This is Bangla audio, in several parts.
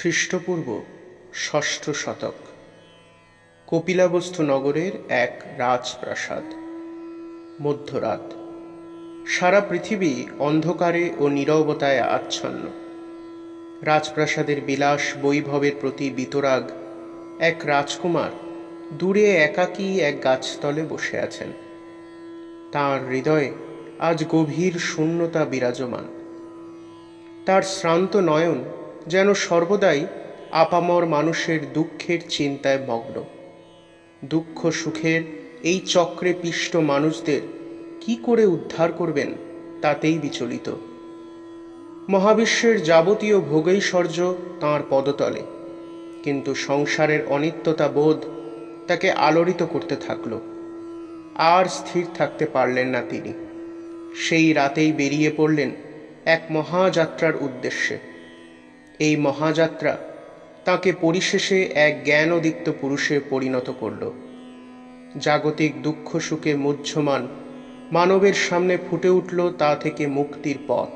খ্রিস্টপূর্ব ষষ্ঠ শতক। কপিলাবস্তু নগরের এক রাজপ্রাসাদ। মধ্যরাত। সারা পৃথিবী অন্ধকারে ও নীরবতায় আচ্ছন্ন। রাজপ্রাসাদের বিলাস বৈভবের প্রতি বিতরাগ এক রাজকুমার দূরে একাকী এক গাছতলে বসে আছেন। তাঁর হৃদয়ে আজ গভীর শূন্যতা বিরাজমান। তার শ্রান্ত নয়ন যেন সর্বদাই আপামর মানুষের দুঃখের চিন্তায় মগ্ন। দুঃখ সুখের এই চক্রে পিষ্ট মানুষদের কি করে উদ্ধার করবেন তাতেই বিচলিত। মহাবিশ্বের যাবতীয় ভোগৈশ্বর্য তাঁর পদতলে, কিন্তু সংসারের অনিত্যতা বোধ তাকে আলোড়িত করতে থাকল। আর স্থির থাকতে পারলেন না তিনি। সেই রাতেই বেরিয়ে পড়লেন এক মহাযাত্রার উদ্দেশ্যে। এই মহাযাত্রা তাকে পরিশেষে এক জ্ঞানোদীপ্ত পুরুষে পরিণত করল। জাগতিক দুঃখ সুখে মুহ্যমান মানবের সামনে ফুটে উঠল তা থেকে মুক্তির পথ।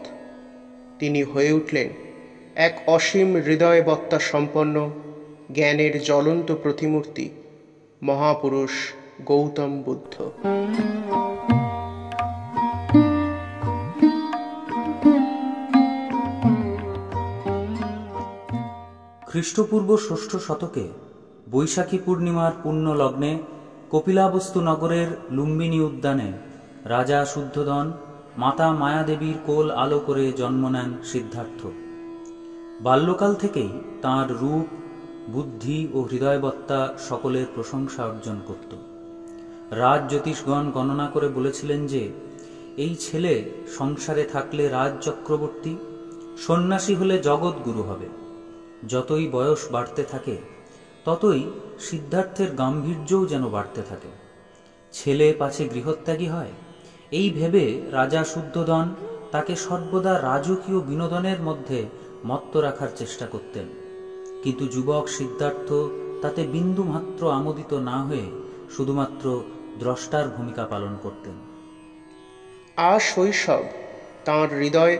তিনি হয়ে উঠলেন এক অসীম হৃদয়বত্তা সম্পন্ন জ্ঞানের জ্বলন্ত প্রতিমূর্তি, মহাপুরুষ গৌতম বুদ্ধ। খ্রিস্টপূর্ব ষষ্ঠ শতকে বৈশাখী পূর্ণিমার পুণ্য লগ্নে কপিলাবস্তু নগরের লুম্বিনী উদ্যানে রাজা শুদ্ধোধন মাতা মায়াদেবীর কোল আলো করে জন্ম নেন সিদ্ধার্থ। বাল্যকাল থেকেই তাঁর রূপ, বুদ্ধি ও হৃদয়বত্তা সকলের প্রশংসা অর্জন করত। রাজ জ্যোতিষগণ গণনা করে বলেছিলেন যে এই ছেলে সংসারে থাকলে রাজ চক্রবর্তী, সন্ন্যাসী হলে জগৎগুরু হবে। যতই বয়স বাড়তে থাকে ততই সিদ্ধার্থের গাম্ভীর্যও যেন বাড়তে থাকে। ছেলে পাছে গৃহত্যাগী হয় এই ভেবে রাজা শুদ্ধোধন তাকে সর্বদা রাজকীয় বিনোদনের মধ্যে মত্ত রাখার চেষ্টা করতেন। কিন্তু যুবক সিদ্ধার্থ তাতে বিন্দুমাত্র আমোদিত না হয়ে শুধুমাত্র দ্রষ্টার ভূমিকা পালন করতেন। শৈশব তাঁর হৃদয়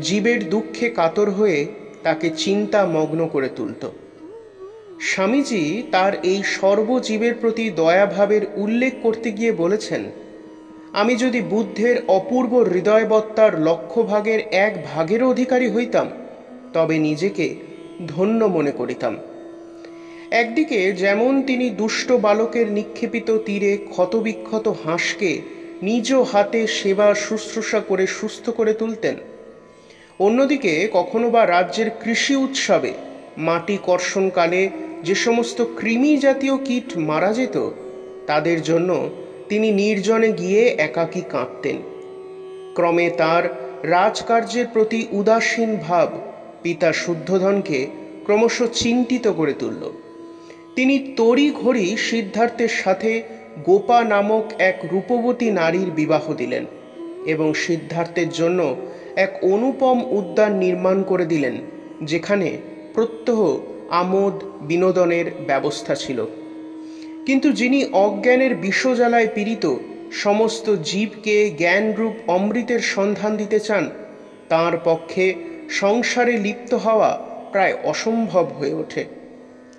জীবের দুঃখে কাতর হয়ে তাকে চিন্তা মগ্ন করে তুলত। স্বামীজি তার এই সর্বজীবের প্রতি দয়াভাবের উল্লেখ করতে গিয়ে বলেছেন, আমি যদি বুদ্ধের অপূর্ব হৃদয়বত্তার লক্ষভাগের এক ভাগেরও অধিকারী হইতাম তবে নিজেকে ধন্য মনে করিতাম। একদিকে যেমন তিনি দুষ্ট বালকের নিক্ষেপিত তীরে ক্ষতবিক্ষত হাঁসকে নিজ হাতে সেবা শুশ্রূষা করে সুস্থ করে তুলতেন, অন্যদিকে কখনো বা রাজ্যের কৃষি উৎসবে মাটি কর্ষণকালে যে সমস্ত কৃমি জাতীয় কীট মারা যেত তাদের জন্য তিনি নির্জনে গিয়ে একাকী কাঁদতেন। ক্রমে তার রাজকার্যের প্রতি উদাসীন ভাব পিতা শুদ্ধোধনকে ক্রমশ চিন্তিত করে তুলল। তিনি তড়িঘড়ি সিদ্ধার্থের সাথে গোপা নামক এক রূপবতী নারীর বিবাহ দিলেন এবং সিদ্ধার্থের জন্য এক অনুপম উদ্যান নির্মাণ করে দিলেন, যেখানে প্রত্যহ আমোদ বিনোদনের ব্যবস্থা ছিল। কিন্তু যিনি অজ্ঞানের বিষজ্বালায় পীড়িত সমস্ত জীবকে জ্ঞানরূপ অমৃতের সন্ধান দিতে চান, তাঁর পক্ষে সংসারে লিপ্ত হওয়া প্রায় অসম্ভব হয়ে ওঠে।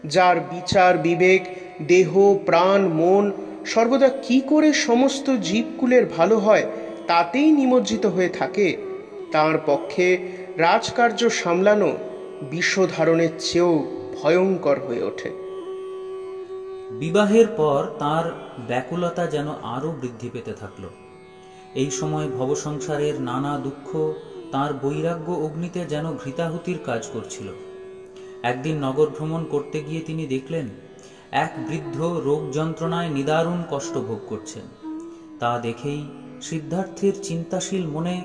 যার বিচার বিবেক, দেহ প্রাণ মন সর্বদা কি করে সমস্ত জীবকুলের ভালো হয় তাতেই নিমজ্জিত হয়ে থাকে, তাঁর পক্ষে রাজকার্য সামলানো বিষধারণের চেয়েও ভয়ঙ্কর হয়ে ওঠে। বিবাহের পর তার ব্যাকুলতা যেন আরো বৃদ্ধি পেতে থাকল। এই সময় ভবসংসারের নানা দুঃখ তার বৈরাগ্য অগ্নিতে যেন ঘৃতাহুতির কাজ করছিল। একদিন নগর ভ্রমণ করতে গিয়ে তিনি দেখলেন এক বৃদ্ধ রোগ যন্ত্রণায় নিদারুণ কষ্ট ভোগ করছেন। তা দেখেই সিদ্ধার্থের চিন্তাশীল মনে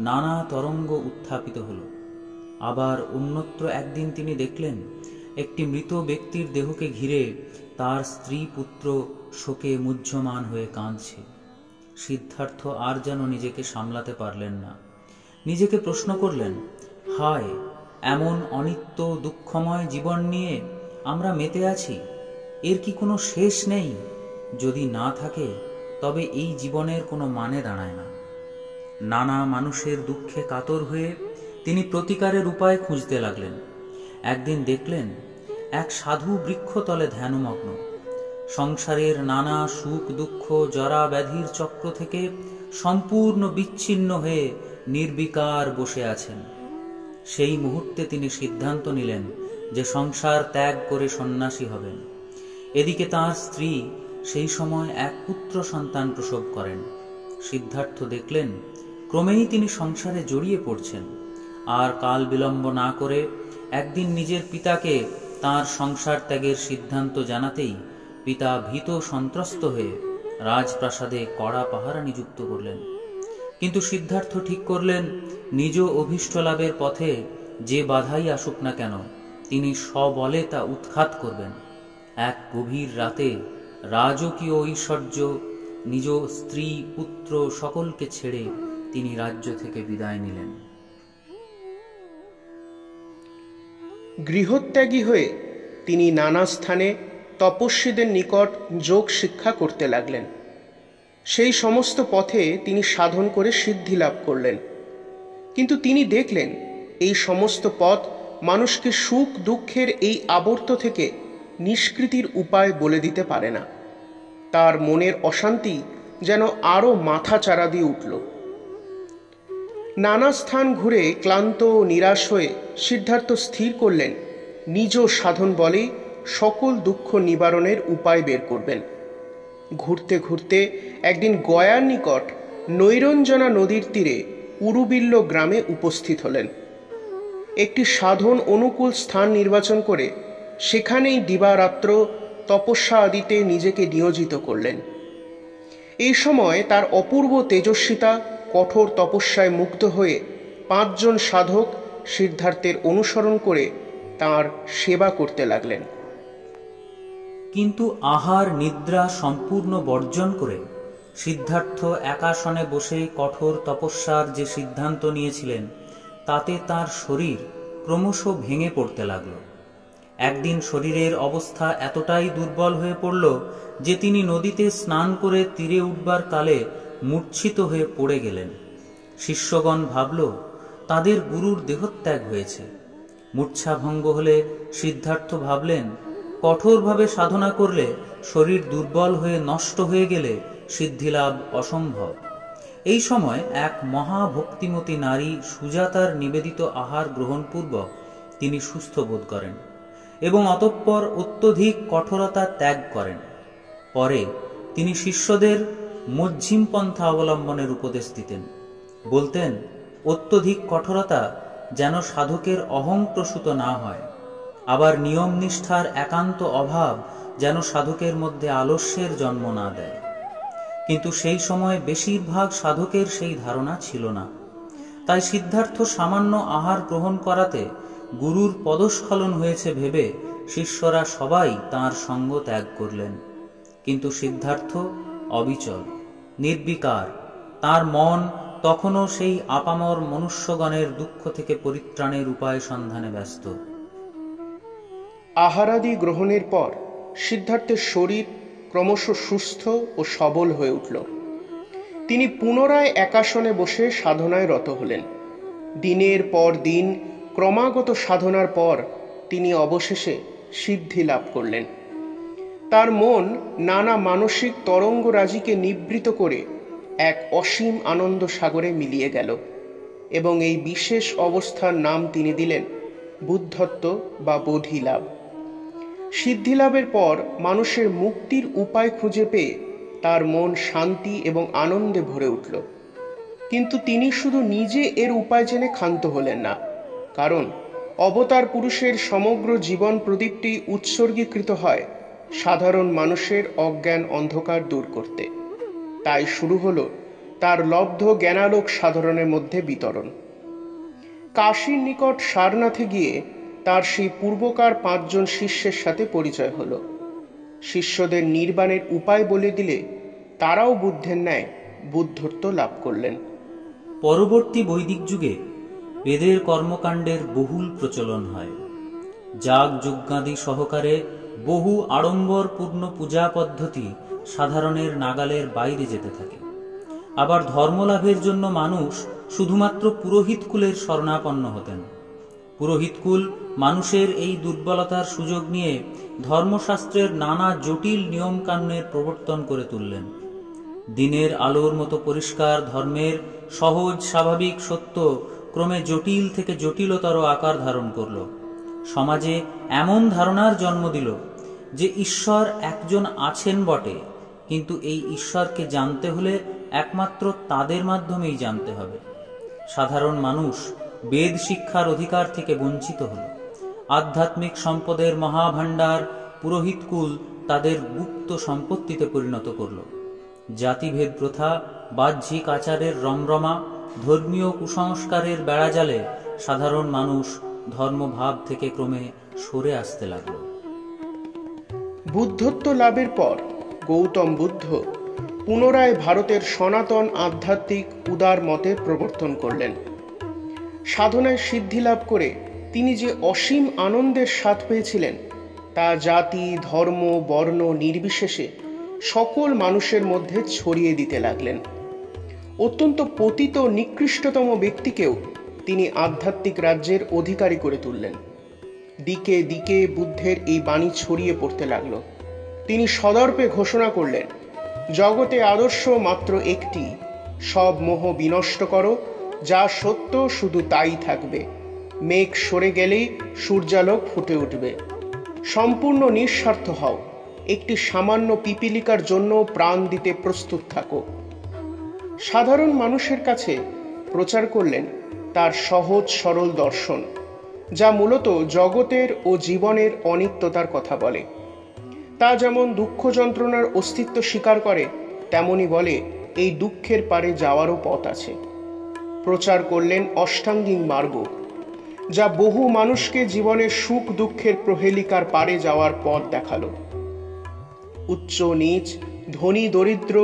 নানা তরঙ্গ উত্থাপিত হল। আবার অন্যত্র একদিন তিনি দেখলেন একটি মৃত ব্যক্তির দেহকে ঘিরে তার স্ত্রী পুত্র শোকে মুহ্যমান হয়ে কাঁদছে। সিদ্ধার্থ আর যেন নিজেকে সামলাতে পারলেন না। নিজেকে প্রশ্ন করলেন, হায়, এমন অনিত্য দুঃখময় জীবন নিয়ে আমরা মেতে আছি, এর কি কোনো শেষ নেই? যদি না থাকে তবে এই জীবনের কোনো মানে দাঁড়ায় না। নানা মানুষের দুঃখে কাতর হয়ে তিনি প্রতিকারের উপায় খুঁজতে লাগলেন। একদিন দেখলেন এক সাধু বৃক্ষতলে ধ্যানমগ্ন, সংসারের নানা সুখ দুঃখ জরা ব্যাধির চক্র থেকে সম্পূর্ণ বিচ্ছিন্ন হয়ে নির্বিকার বসে আছেন। সেই মুহূর্তে তিনি সিদ্ধান্ত নিলেন যে সংসার ত্যাগ করে সন্ন্যাসী হবেন। এদিকে তাঁর স্ত্রী সেই সময় এক পুত্র সন্তান প্রসব করেন। সিদ্ধার্থ দেখলেন ক্রমেই তিনি সংসারে জড়িয়ে পড়ছেন, আর কাল বিলম্ব না করে একদিন নিজের পিতাকে তাঁর সংসার ত্যাগের সিদ্ধান্ত জানাতেই পিতা ভীত সন্ত্রস্ত হয়ে রাজপ্রাসাদে কড়া পাহারা নিযুক্ত করলেন। কিন্তু সিদ্ধার্থ ঠিক করলেন নিজ অভীষ্ট লাভের পথে যে বাধাই আসুক না কেন তিনি সবলে তা উৎখাত করবেন। এক গভীর রাতে রাজকীয় ঐশ্বর্য, নিজ স্ত্রী পুত্র সকলকে ছেড়ে তিনি রাজ্য থেকে বিদায় নিলেন। গৃহত্যাগী হয়ে তিনি নানা স্থানে তপস্বীদের নিকট যোগ শিক্ষা করতে লাগলেন। সেই সমস্ত পথে তিনি সাধন করে সিদ্ধি লাভ করলেন। কিন্তু তিনি দেখলেন এই সমস্ত পথ মানুষকে সুখ দুঃখের এই আবর্ত থেকে নিষ্কৃতির উপায় বলে দিতে পারে না। তার মনের অশান্তি যেন আরও মাথা চাড়া দিয়ে উঠল। নানা স্থান ঘুরে ক্লান্ত ও নিরাশ হয়ে সিদ্ধার্থ স্থির করলেন নিজ সাধন বলেই সকল দুঃখ নিবারণের উপায় বের করবেন। ঘুরতে ঘুরতে একদিন গয়ার নিকট নৈরঞ্জনা নদীর তীরে উরুবিল্ল গ্রামে উপস্থিত হলেন। একটি সাধন অনুকূল স্থান নির্বাচন করে সেখানেই দিবারাত্র তপস্যা আদিতে নিজেকে নিয়োজিত করলেন। এই সময় তার অপূর্ব তেজস্বিতা কঠোর তপস্যায় মুগ্ধ হয়ে 5 জন সাধক সিদ্ধার্থের অনুসরণ করে তাঁর সেবা করতে লাগলেন। কিন্তু আহার নিদ্রা সম্পূর্ণ বর্জন করে সিদ্ধার্থ একাসনে বসে কঠোর তপস্যার যে সিদ্ধান্ত নিয়েছিলেন তাতে তার শরীর ক্রমশ ভেঙে পড়তে লাগল। একদিন শরীরের অবস্থা এতটাই দুর্বল হয়ে পড়ল যে তিনি নদীতে স্নান করে তীরে উঠবার কালে মূর্ছিত হয়ে পড়ে গেলেন। শিষ্যগণ ভাবল তাদের গুরুর দেহত্যাগ হয়েছে। মূর্ছাভঙ্গ হলে সিদ্ধার্থ ভাবলেন কঠোরভাবে সাধনা করলে শরীর দুর্বল হয়ে নষ্ট হয়ে গেলে সিদ্ধিলাভ অসম্ভব। এই সময় এক মহাভক্তিমতী নারী সুজাতার নিবেদিত আহার গ্রহণপূর্বক তিনি সুস্থ বোধ করেন এবং অতঃপর অত্যধিক কঠোরতা ত্যাগ করেন। পরে তিনি শিষ্যদের মধ্যম পন্থা অবলম্বনের উপদেশ দিতেন। বলতেন অত্যধিক কঠোরতা যেন সাধকের অহংপ্রসূত না হয়, আবার নিয়ম নিষ্ঠার একান্ত অভাব যেন সাধকের মধ্যে আলস্যের জন্ম না দেয়। কিন্তু সেই সময় বেশিরভাগ সাধকের সেই ধারণা ছিল না। তাই সিদ্ধার্থ সামান্য আহার গ্রহণ করাতে গুরুর পদস্খলন হয়েছে ভেবে শিষ্যরা সবাই তাঁর সঙ্গ ত্যাগ করলেন। কিন্তু সিদ্ধার্থ অবিচল, নির্বিকার। তার মন তখনও সেই আপামর মনুষ্যগণের দুঃখ থেকে পরিত্রাণের উপায় সন্ধানে ব্যস্ত। আহারাদি গ্রহণের পর সিদ্ধার্থের শরীর ক্রমশ সুস্থ ও সবল হয়ে উঠল। তিনি পুনরায় একাসনে বসে সাধনায় রত হলেন। দিনের পর দিন ক্রমাগত সাধনার পর তিনি অবশেষে সিদ্ধি লাভ করলেন। তার মন নানা মানসিক তরঙ্গরাজিকে নিবৃত করে এক অসীম আনন্দ সাগরে মিলিয়ে গেল এবং এই বিশেষ অবস্থার নাম তিনি দিলেন বুদ্ধত্ব বা বোধি লাভ। সিদ্ধিলাভের পর মানুষের মুক্তির উপায় খুঁজে পেয়ে তার মন শান্তি এবং আনন্দে ভরে উঠল। কিন্তু তিনি শুধু নিজে এর উপায় জেনে ক্ষান্ত হলেন না, কারণ অবতার পুরুষের সমগ্র জীবন প্রদীপটি উৎসর্গীকৃত হয় সাধারণ মানুষের অজ্ঞান অন্ধকার দূর করতে। তাই শুরু হলো তার লব্ধ জ্ঞানালোক সাধারণের মধ্যে বিতরণ। কাশীর নিকট সারনাথে গিয়ে তার সেই পূর্বকার 5 জন শিষ্যের সাথে পরিচয় হলো। শিষ্যদের নির্বাণের উপায় বলে দিলে তারাও বুদ্ধের ন্যায় বুদ্ধত্ব লাভ করলেন। পরবর্তী বৈদিক যুগে বেদের কর্মকাণ্ডের বহুল প্রচলন হয়। যাগ যজ্ঞাদি সহকারে বহু আড়ম্বরপূর্ণ পূজা পদ্ধতি সাধারণের নাগালের বাইরে যেতে থাকে। আবার ধর্মলাভের জন্য মানুষ শুধুমাত্র পুরোহিত কুলের শরণাপন্ন হতেন। পুরোহিতকুল মানুষের এই দুর্বলতার সুযোগ নিয়ে ধর্মশাস্ত্রের নানা জটিল নিয়মকানুনের প্রবর্তন করে তুললেন। দিনের আলোর মতো পরিষ্কার ধর্মের সহজ স্বাভাবিক সত্য ক্রমে জটিল থেকে জটিলতর আকার ধারণ করল। সমাজে এমন ধারণার জন্ম দিল যে ঈশ্বর একজন আছেন বটে, কিন্তু এই ঈশ্বরকে জানতে হলে একমাত্র তাদের মাধ্যমেই জানতে হবে। সাধারণ মানুষ বেদ শিক্ষার অধিকার থেকে বঞ্চিত হল। আধ্যাত্মিক সম্পদের মহাভাণ্ডার পুরোহিতকুল তাদের গুপ্ত সম্পত্তিতে পরিণত করল। জাতিভেদ প্রথা, বাহ্যিক আচারের রমরমা, ধর্মীয় কুসংস্কারের বেড়াজালে সাধারণ মানুষ ধর্মভাব থেকে ক্রমে সরে আসতে লাগল। বুদ্ধত্ব লাভের পর গৌতম বুদ্ধ পুনরায় ভারতের সনাতন আধ্যাত্মিক উদার মতের প্রবর্তন করলেন। সাধনায় সিদ্ধি লাভ করে তিনি যে অসীম আনন্দের স্বাদ পেয়েছিলেন তা জাতি, ধর্ম, বর্ণ নির্বিশেষে সকল মানুষের মধ্যে ছড়িয়ে দিতে লাগলেন। অত্যন্ত পতিত নিকৃষ্টতম ব্যক্তিকেও তিনি আধ্যাত্মিক রাজ্যের অধিকারী করে তুললেন। দিকে দিকে বুদ্ধের এই বাণী ছড়িয়ে পড়তে লাগল। তিনি সদর্পে ঘোষণা করলেন, জগতে আদর্শ মাত্র একটি, সব মোহ বিনষ্ট করো, যা সত্য শুধু তাই থাকবে। মেঘ সরে গেলেই সূর্যালোক ফুটে উঠবে। সম্পূর্ণ নিঃস্বার্থ হও, একটি সামান্য পিপীলিকার জন্য প্রাণ দিতে প্রস্তুত থাকো। সাধারণ মানুষের কাছে প্রচার করলেন তার সহজ সরল দর্শন, যা মূলত জগতের ও জীবনের অনিত্যতার কথা বলে। তা যেমন দুঃখ যন্ত্রণার অস্তিত্ব স্বীকার করে, তেমনি বলে এই দুঃখের পারে যাওয়ারও পথ আছে। প্রচার করলেন অষ্টাঙ্গিক মার্গ, যা বহু মানুষকে জীবনের সুখ দুঃখের প্রহেলিকার পারে যাওয়ার পথ দেখালো। উচ্চ নীচ, ধনী দরিদ্র,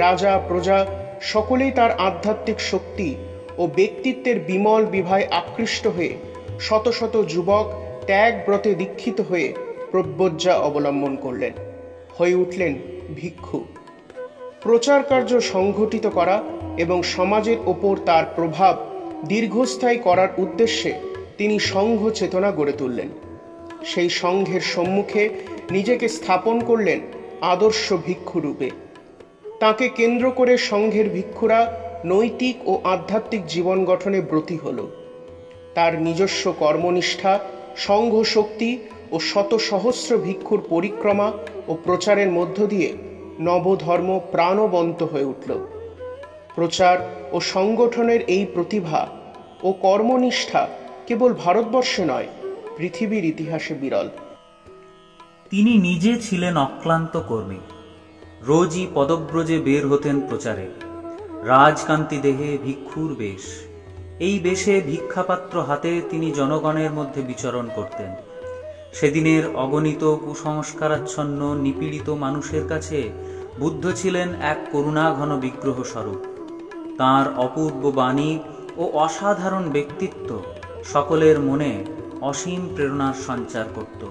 রাজা প্রজা সকলেই তার আধ্যাত্মিক শক্তি ও ব্যক্তিত্বের বিমল বিভায় আকৃষ্ট হয়ে শত শত যুবক ত্যাগ ব্রতে দীক্ষিত হয়ে প্রব্রজ্জা অবলম্বন করলেন, হয়ে উঠলেন ভিক্ষু। প্রচার কার্য সংঘটিত করা এবং সমাজের ওপর তার প্রভাব দীর্ঘস্থায়ী করার উদ্দেশ্যে তিনি সংঘ চেতনা গড়ে তুললেন। সেই সংঘের সম্মুখে নিজেকে স্থাপন করলেন আদর্শ ভিক্ষু রূপে। তাকে কেন্দ্র করে সংঘের ভিক্ষুরা নৈতিক ও আধ্যাত্মিক জীবন গঠনে ব্রতী হল। তার নিজস্ব কর্মনিষ্ঠা, সংঘ শক্তি ও শত সহস্র ভিক্ষুর পরিক্রমা ও প্রচারের মধ্য দিয়ে নবধর্ম প্রাণবন্ত হয়ে উঠল। প্রচার ও সংগঠনের এই প্রতিভা ও কর্মনিষ্ঠা কেবল ভারতবর্ষে নয়, পৃথিবীর ইতিহাসে বিরল। তিনি নিজে ছিলেন অক্লান্ত কর্মী। রোজই পদব্রজে বের হতেন প্রচারে। রাজকান্তি দেহে ভিক্ষুর বেশ। এই বেশে ভিক্ষাপাত্র হাতে তিনি জনগণের মধ্যে বিচরণ করতেন। সেদিনের অগণিত কুসংস্কারাচ্ছন্ন নিপীড়িত মানুষের কাছে বুদ্ধ ছিলেন এক করুণাঘন বিগ্রহ স্বরূপ। তাঁর অপূর্ব বাণী ও অসাধারণ ব্যক্তিত্ব সকলের মনে অসীম প্রেরণার সঞ্চার করত।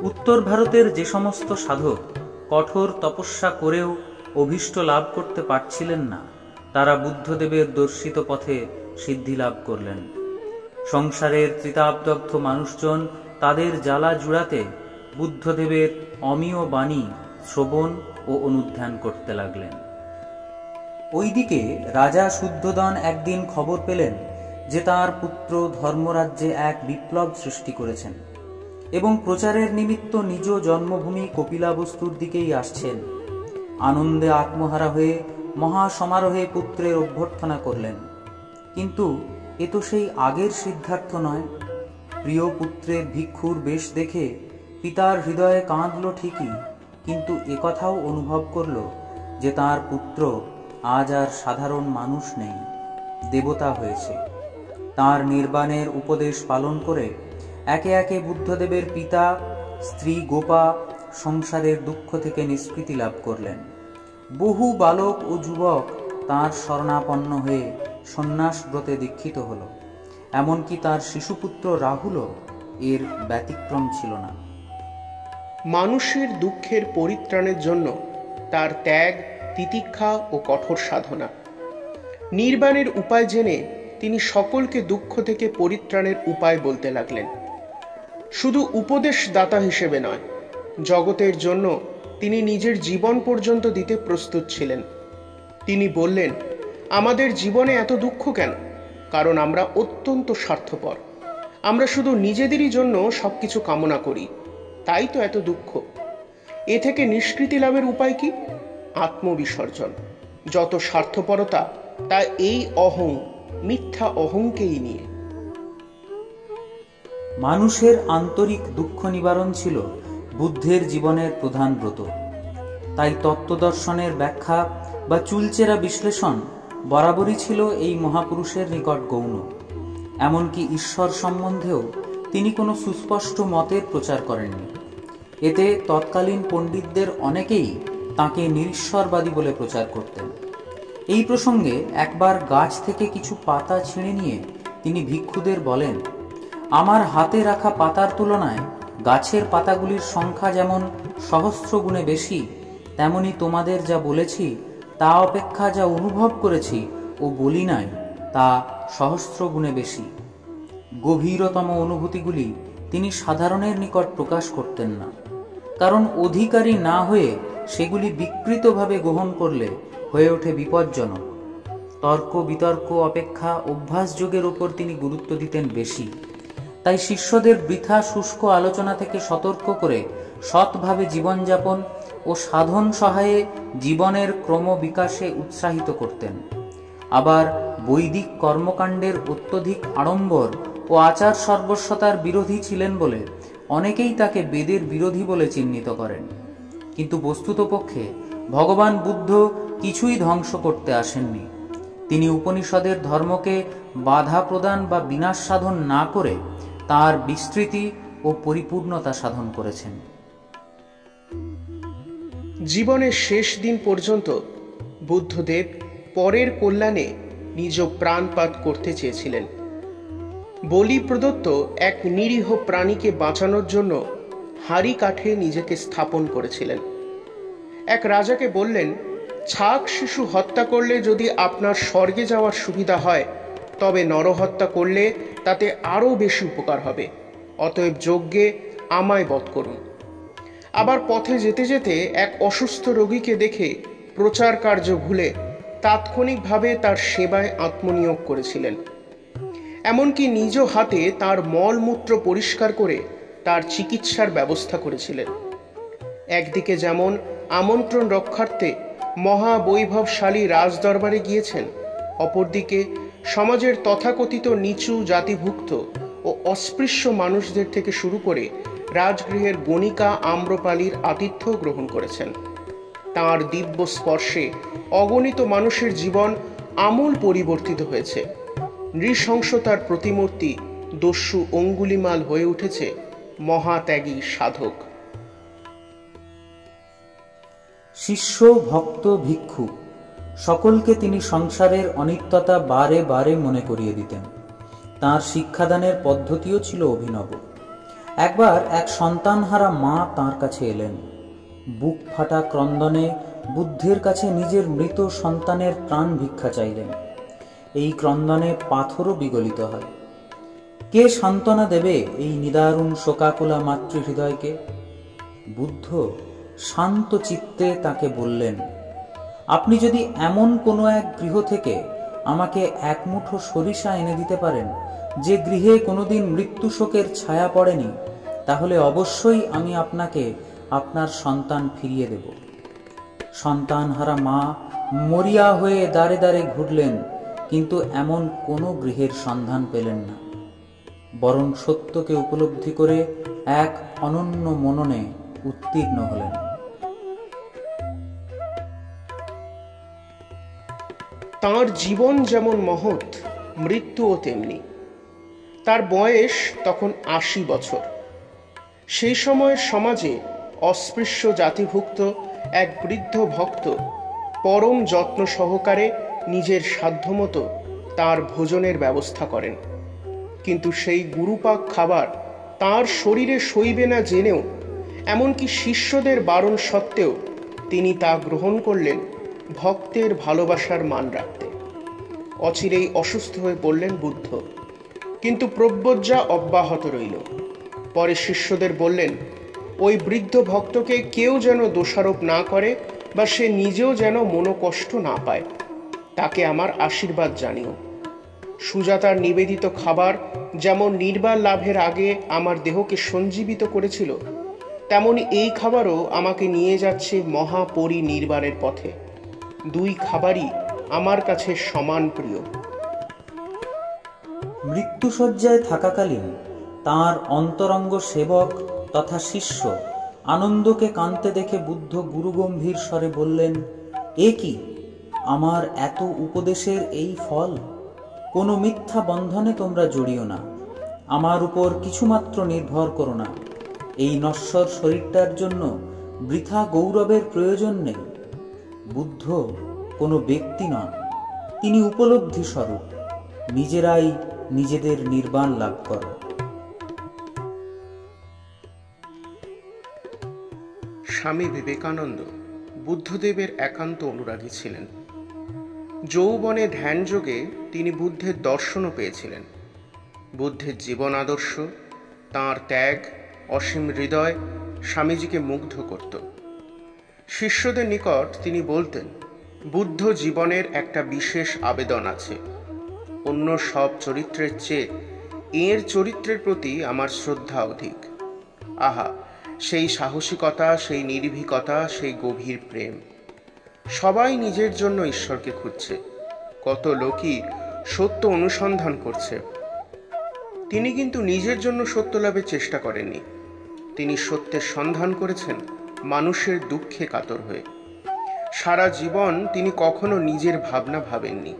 উত্তর ভারতের যে সমস্ত সাধক কঠোর তপস্যা করেও অভীষ্ট লাভ করতে পারছিলেন না, তারা বুদ্ধদেবের দর্শিত পথে সিদ্ধি লাভ করলেন। সংসারের ত্রিতাপদগ্ধ মানুষজন তাদের জ্বালা জুড়াতে বুদ্ধদেবের অমীয় বাণী শ্রবণ ও অনুধ্যান করতে লাগলেন। ওইদিকে রাজা শুদ্ধোদন একদিন খবর পেলেন যে তার পুত্র ধর্মরাজ্যে এক বিপ্লব সৃষ্টি করেছেন এবং প্রচারের নিমিত্ত নিজ জন্মভূমি কপিলাবস্তুর দিকেই আসছেন। আনন্দে আত্মহারা হয়ে মহাসমারোহে পুত্রের অভ্যর্থনা করলেন। কিন্তু এ তো সেই আগের সিদ্ধার্থ নয়। প্রিয় পুত্রের ভিক্ষুর বেশ দেখে পিতার হৃদয়ে কাঁদল ঠিকই, কিন্তু একথাও অনুভব করল যে তার পুত্র আজ আর সাধারণ মানুষ নেই, দেবতা হয়েছে। তার নির্বাণের উপদেশ পালন করে একে একে বুদ্ধদেবের পিতা, স্ত্রী গোপা সংসারের দুঃখ থেকে নিষ্কৃতি লাভ করলেন। বহু বালক ও যুবক তাঁর শরণাপন্ন হয়ে সন্ন্যাস ব্রতে দীক্ষিত হল। এমনকি তার শিশুপুত্র রাহুলও এর ব্যতিক্রম ছিল না। মানুষের দুঃখের পরিত্রাণের জন্য তার ত্যাগ, তিতিক্ষা ও কঠোর সাধনা। নির্বাণের উপায় জেনে তিনি সকলকে দুঃখ থেকে পরিত্রাণের উপায় বলতে লাগলেন। শুধু উপদেশ দাতা হিসেবে নয়, জগতের জন্য তিনি নিজের জীবন পর্যন্ত দিতে প্রস্তুত ছিলেন। তিনি বললেন, আমাদের জীবনে এত দুঃখ কেন? কারণ আমরা অত্যন্ত স্বার্থপর। আমরা শুধু নিজেদেরই জন্য সবকিছু কামনা করি, তাই তো এত দুঃখ। এ থেকে নিষ্কৃতি লাভের উপায় কি? আত্মবিসর্জন। যত স্বার্থপরতা তা এই অহং, মিথ্যা অহংকেই নিয়ে। মানুষের আন্তরিক দুঃখ নিবারণ ছিল বুদ্ধের জীবনের প্রধান ব্রত। তাই তত্ত্বদর্শনের ব্যাখ্যা বা চুলচেরা বিশ্লেষণ বরাবরই ছিল এই মহাপুরুষের নিকট গৌণ। এমনকি ঈশ্বর সম্বন্ধেও তিনি কোনো সুস্পষ্ট মতের প্রচার করেননি। এতে তৎকালীন পণ্ডিতদের অনেকেই তাঁকে নিরীশ্বরবাদী বলে প্রচার করতেন। এই প্রসঙ্গে একবার গাছ থেকে কিছু পাতা ছিঁড়ে নিয়ে তিনি ভিক্ষুদের বলেন, আমার হাতে রাখা পাতার তুলনায় গাছের পাতাগুলির সংখ্যা যেমন সহস্র গুণে বেশি, তেমনি তোমাদের যা বলেছি তা অপেক্ষা যা অনুভব করেছি ও বলি নাই তা সহস্র গুণে বেশি। গভীরতম অনুভূতিগুলি তিনি সাধারণের নিকট প্রকাশ করতেন না, কারণ অধিকারী না হয়ে সেগুলি বিকৃতভাবে গ্রহণ করলে হয়ে ওঠে বিপজ্জনক। তর্ক বিতর্ক অপেক্ষা অভ্যাসযোগের ওপর তিনি গুরুত্ব দিতেন বেশি। তাই শিষ্যদের বৃথা শুষ্ক আলোচনা থেকে সতর্ক করে সৎভাবে জীবনযাপন ও সাধন সহায়ে জীবনের ক্রম বিকাশে উৎসাহিত করতেন। আবার বৈদিক কর্মকাণ্ডের অত্যধিক আড়ম্বর ও আচার সর্বস্বতার বিরোধী ছিলেন বলে অনেকেই তাকে বেদের বিরোধী বলে চিহ্নিত করেন। কিন্তু বস্তুতপক্ষে ভগবান বুদ্ধ কিছুই ধ্বংস করতে আসেননি। তিনি উপনিষদের ধর্মকে বাধা প্রদান বা বিনাশ সাধন না করে তার বিস্তৃতি ও পরিপূর্ণতা সাধন করেছেন। জীবনের শেষ দিন পর্যন্ত বুদ্ধদেব পরের কল্যাণে নিজ প্রাণপাত করতে চেয়েছিলেন। বলি প্রদত্ত এক নিরীহ প্রাণীকে বাঁচানোর জন্য হাড়ি কাঠে নিজেকে স্থাপন করেছিলেন। এক রাজাকে বললেন, ছাগ শিশু হত্যা করলে যদি আপনার স্বর্গে যাওয়ার সুবিধা হয়, তবে নরহত্যা করলে তাতে আরও বেশি উপকার হবে। অতএব যজ্ঞে আমায় বধ করুন। আবার পথে যেতে যেতে এক অসুস্থ রোগীকে দেখে প্রচার কার্য ভুলে তাৎক্ষণিকভাবে তার সেবায় আত্মনিয়োগ করেছিলেন। এমনকি নিজ হাতে তার মলমূত্র পরিষ্কার করে তার চিকিৎসার ব্যবস্থা করেছিলেন। একদিকে যেমন আমন্ত্রণ রক্ষার্থে মহাবৈভবশালী রাজদরবারে গিয়েছেন, অপরদিকে সমাজের তথাকথিত নিচু জাতিভুক্ত ও অস্পৃশ্য মানুষদের থেকে শুরু করে রাজগৃহের গণিকা আম্রপালির আতিথ্য গ্রহণ করেছেন। তাঁর দিব্য স্পর্শে অগণিত মানুষের জীবন আমূল পরিবর্তিত হয়েছে। নৃশংসতার প্রতিমূর্তি দস্যু অঙ্গুলিমাল হয়ে উঠেছে মহাত্যাগী সাধক। শিষ্য, ভক্ত, ভিক্ষু সকলকে তিনি সংসারের অনিত্যতা বারে বারে মনে করিয়ে দিতেন। তাঁর শিক্ষাদানের পদ্ধতিও ছিল অভিনব। একবার এক সন্তানহারা মা তাঁর কাছে এলেন। বুক ফাটা ক্রন্দনে বুদ্ধের কাছে নিজের মৃত সন্তানের প্রাণ ভিক্ষা চাইলেন। এই ক্রন্দনে পাথরও বিগলিত হয়। কে সান্ত্বনা দেবে এই নিদারুণ শোকাকুলা মাতৃহৃদয়কে? বুদ্ধ শান্ত চিত্তে তাকে বললেন, আপনি যদি এমন কোনো এক গৃহ থেকে আমাকে এক মুঠো সরিষা এনে দিতে পারেন যে গৃহে কোনোদিন মৃত্যু শোকের ছায়া পড়েনি, তাহলে অবশ্যই আমি আপনাকে আপনার সন্তান ফিরিয়ে দেব। সন্তানহারা মা মরিয়া হয়ে দাঁড়ে দাঁড়ে ঘুরলেন, কিন্তু এমন কোনো গৃহের সন্ধান পেলেন না। বরং সত্যকে উপলব্ধি করে এক অনন্য মননে উত্তীর্ণ হলেন। তাঁর জীবন যেমন মহৎ, মৃত্যুও তেমনি। তার বয়স তখন ৮০ বছর। সেই সময়ের সমাজে অস্পৃশ্য জাতিভুক্ত এক বৃদ্ধ ভক্ত পরম যত্ন সহকারে নিজের সাধ্যমতো তার ভোজনের ব্যবস্থা করেন। কিন্তু সেই গুরুপাক খাবার তার শরীরে সইবে না জেনেও, এমনকি শিষ্যদের বারণ সত্ত্বেও তিনি তা গ্রহণ করলেন ভক্তের ভালোবাসার মান রাখতে। অচিরেই অসুস্থ হয়ে পড়লেন বুদ্ধ, কিন্তু প্রব্রজ্জা অব্যাহত রইল। পরে শিষ্যদের বললেন, ওই বৃদ্ধ ভক্তকে কেউ যেন দোষারোপ না করে বা সে নিজেও যেন মনোকষ্ট না পায়। তাকে আমার আশীর্বাদ জানিও। সুজাতার নিবেদিত খাবার যেমন নির্বাণ লাভের আগে আমার দেহকে সঞ্জীবিত করেছিল, তেমনি এই খাবারও আমাকে নিয়ে যাচ্ছে মহাপরিনির্বাণের পথে। দুই খাবারই আমার কাছে সমান প্রিয়। মৃত্যুশয্যায় থাকাকালীন তাঁর অন্তরঙ্গ সেবক তথা শিষ্য আনন্দকে কাঁদতে দেখে বুদ্ধ গুরুগম্ভীর স্বরে বললেন, এ কি, আমার এত উপদেশের এই ফল? কোনো মিথ্যা বন্ধনে তোমরা জড়িও না, আমার উপর কিছুমাত্র নির্ভর করো না। এই নশ্বর শরীরটার জন্য বৃথা গৌরবের প্রয়োজন নেই। বুদ্ধ কোনো ব্যক্তি নন, তিনি উপলব্ধি স্বরূপ। নিজেরাই নিজেদের নির্বাণ লাভ করো। স্বামী বিবেকানন্দ বুদ্ধদেবের একান্ত অনুরাগী ছিলেন। যৌবনে ধ্যানযোগে তিনি বুদ্ধের দর্শনও পেয়েছিলেন। বুদ্ধের জীবন আদর্শ, তাঁর ত্যাগ, অসীম হৃদয় স্বামীজিকে মুগ্ধ করত। শিষ্যদের নিকট তিনি বলতেন, বুদ্ধ জীবনের একটা বিশেষ আবেদন আছে। অন্য সব চরিত্রের চেয়ে এর চরিত্রের প্রতি আমার শ্রদ্ধা অধিক। আহা, সেই সাহসিকতা, সেই নির্ভীকতা, সেই গভীর প্রেম। সবাই নিজের জন্য ঈশ্বরকে খুঁজছে, কত লোকই সত্য অনুসন্ধান করছে। তিনি কিন্তু নিজের জন্য সত্য লাভের চেষ্টা করেননি। তিনি সত্যের সন্ধান করেছেন মানুষের দুঃখে কাতর হয়ে। সারা জীবন তিনি কখনো নিজের ভাবনা ভাবেননি।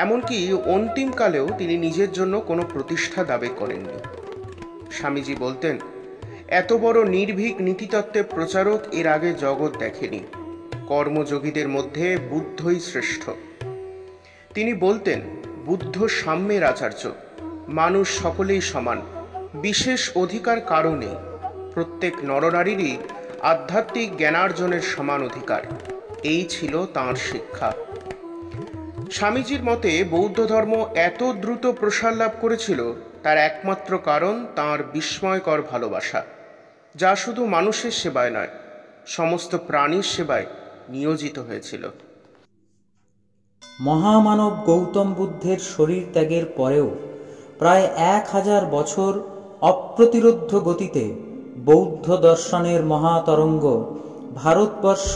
এমনকি অন্তিমকালেও তিনি নিজের জন্য কোনো প্রতিষ্ঠা দাবি করেননি। স্বামীজি বলতেন, এত বড় নির্ভীক নীতিতত্ত্বের প্রচারক এর আগে জগৎ দেখেনি। কর্মযোগীদের মধ্যে বুদ্ধই শ্রেষ্ঠ। তিনি বলতেন, বুদ্ধ সাম্যের আচার্য। মানুষ সকলেই সমান, বিশেষ অধিকার কারও নেই। প্রত্যেক নরনারীরই আধ্যাত্মিক জ্ঞানার্জনের সমান অধিকার। এই ছিল তাঁর শিক্ষা। স্বামীজির মতে বৌদ্ধ ধর্ম এত দ্রুত প্রসার লাভ করেছিল, তার একমাত্র কারণ তাঁর বিস্ময়কর ভালোবাসা, যা শুধু মানুষের সেবায় নয়, সমস্ত প্রাণীর সেবায় নিয়োজিত হয়েছিল। মহামানব গৌতম বুদ্ধের শরীর ত্যাগের পরেও প্রায় 1000 বছর অপ্রতিরোধ্য গতিতে বৌদ্ধ দর্শনের মহাতরঙ্গ ভারতবর্ষ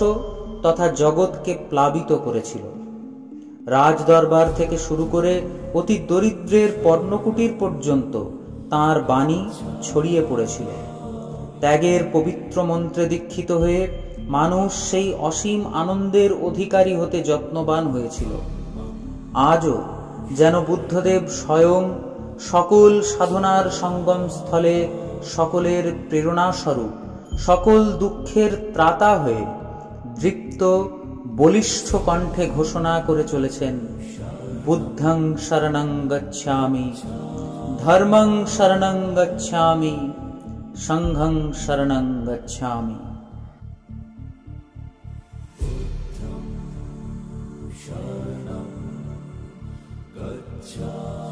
তথা জগৎকে প্লাবিত করেছিল। রাজদরবার থেকে শুরু করে অতি দরিদ্রের পর্ণকুটির পর্যন্ত তাঁর বাণী ছড়িয়ে পড়েছিল। ত্যাগের পবিত্র মন্ত্রে দীক্ষিত হয়ে মানুষ সেই অসীম আনন্দের অধিকারী হতে যত্নবান হয়েছিল। আজও যেন বুদ্ধদেব স্বয়ং সকল সাধনার সঙ্গম স্থলে সকলের প্রেরণাস্বরূপ, সকল দুঃখের ত্রাতা হয়ে দৃপ্ত বলিষ্ঠ কণ্ঠে ঘোষণা করে চলেছেন, বুদ্ধং শরণং গচ্ছামি, ধর্মং শরণং গচ্ছামি, সংঘং শরণং গচ্ছামি। শরণং গচ্ছামি।